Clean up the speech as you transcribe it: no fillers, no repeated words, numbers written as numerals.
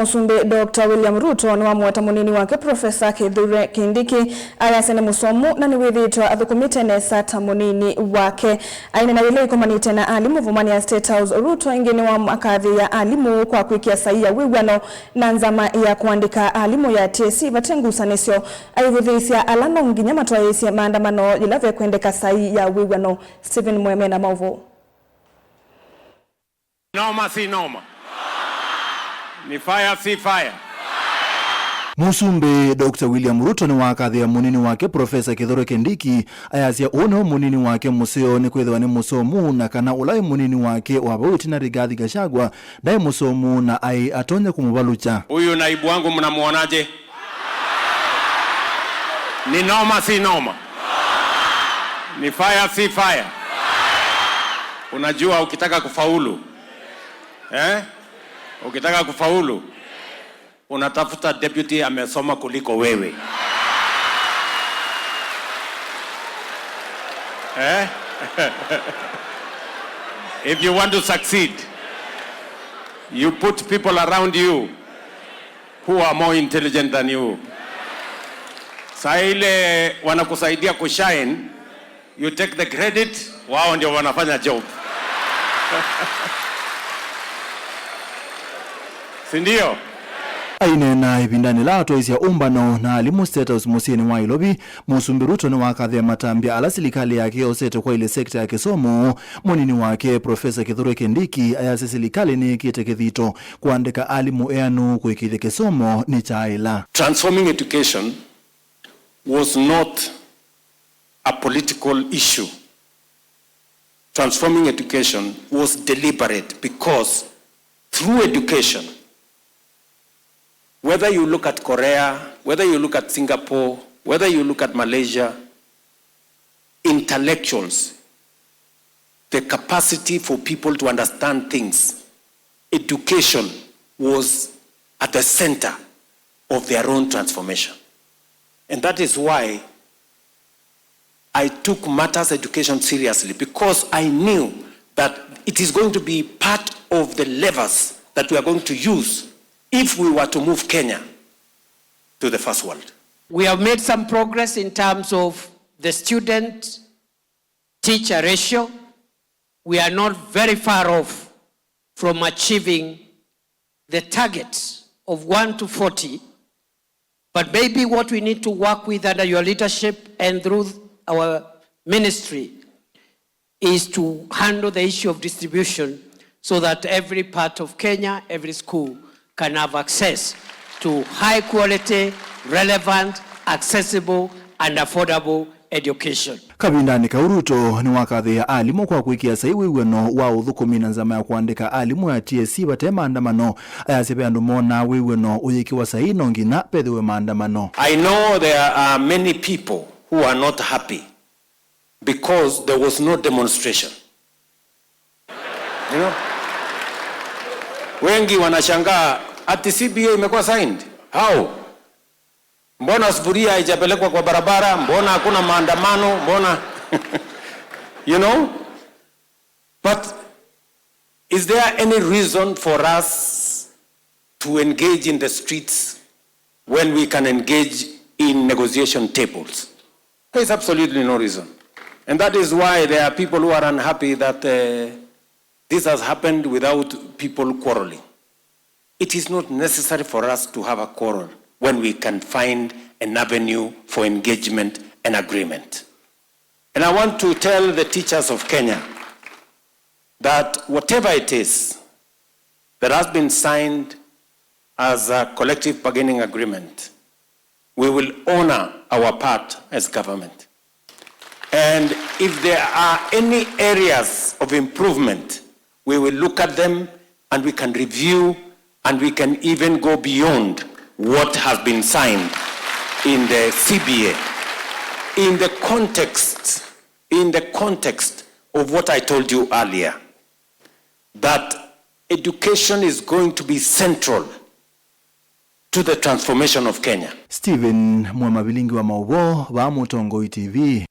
Musumbi Dr. Ruto niwamuweta munini wake Prof. Kithure Kindiki ayasya musomu na niwithiitwe athukumite nesa ta munini wake aina na ile ikomanite na alimu vumani ya State House. Ruto ingine wa makadhi ya alimu kwa kuikia sahihi ya wiwano na nzama ya kuandika alimu ya TSC batengusanisyo ayivuthiisya alano nginya matwaisya maandamano ilave kuendeka sahihi ya wiwano. Stephen Mweme na Mauvo. Noma si noma. Ni fire si fire. Musumbi Dr. Ruto ni wakadhia munini wake Prof. Kithure Kindiki ayasya ono munini wake museo ni kwethwa ni musomu na kana ulai munini wake wa itina Rigathi Gachagua ndai musomu na atonya kumuvalukya. Huyu naibu wangu mnamuonaje? Ni noma si noma. Ni fire si fire. Unajua ukitaka kufaulu ukitaka kufaulu unatafuta deputy amesoma kuliko wewe. If you want to succeed, you put people around you who are more intelligent than you. Saa ile wanakusaidia kushine, you take the credit, wao ndio wanafanya job. Sindio? Aine na ibindani la atoisya umbano na alimu State House musini wa ilobi. Musumbi Ruto ni wakadhia matambia ala silikali yake osete kwa ile sekta ya kisomo. Munini wake Prof. Kithure Kindiki ayasya silikali ni kitekethito kuandika alimu eanu kuikithya kisomo ni chaila. Transforming education was not a political issue. Transforming education was deliberate because through education, whether you look at Korea, whether you look at Singapore, whether you look at Malaysia, intellectuals, the capacity for people to understand things, education was at the center of their own transformation. And that is why I took matters education seriously, because I knew that it is going to be part of the levers that we are going to use if we were to move Kenya to the first world. We have made some progress in terms of the student-teacher ratio. We are not very far off from achieving the target of 1 to 40. But maybe what we need to work with under your leadership and through our ministry is to handle the issue of distribution so that every part of Kenya, every school, can have access to high quality, relevant, accessible and affordable education. Kabindani ka Ruto ni wakadhia alimu kwa kuikia sahihi wiwano wa uthukumi na nzama ya kuandika alimu ya TSC bate maandamano ayasya andu mona wiwano uyikiwa sahihi nongina pethiwe maandamano. I know there are many people who are not happy because there was no demonstration. You know? Wengi wanashangaa ati CBA imekuwa signed. How? Mbona sufuria haijapelekwa kwa barabara? Mbona hakuna maandamano? Mbona you know? But is there any reason for us to engage in the streets when we can engage in negotiation tables? There is absolutely no reason. And that is why there are people who are unhappy that this has happened without people quarreling. It is not necessary for us to have a quarrel when we can find an avenue for engagement and agreement. And I want to tell the teachers of Kenya that whatever it is that has been signed as a collective bargaining agreement, we will honor our part as government. And if there are any areas of improvement, we will look at them and we can review and we can even go beyond what has been signed in the CBA. In the context of what I told you earlier, that education is going to be central to the transformation of Kenya. Stephen Mwema wa Mauvo wa Mutongo TV.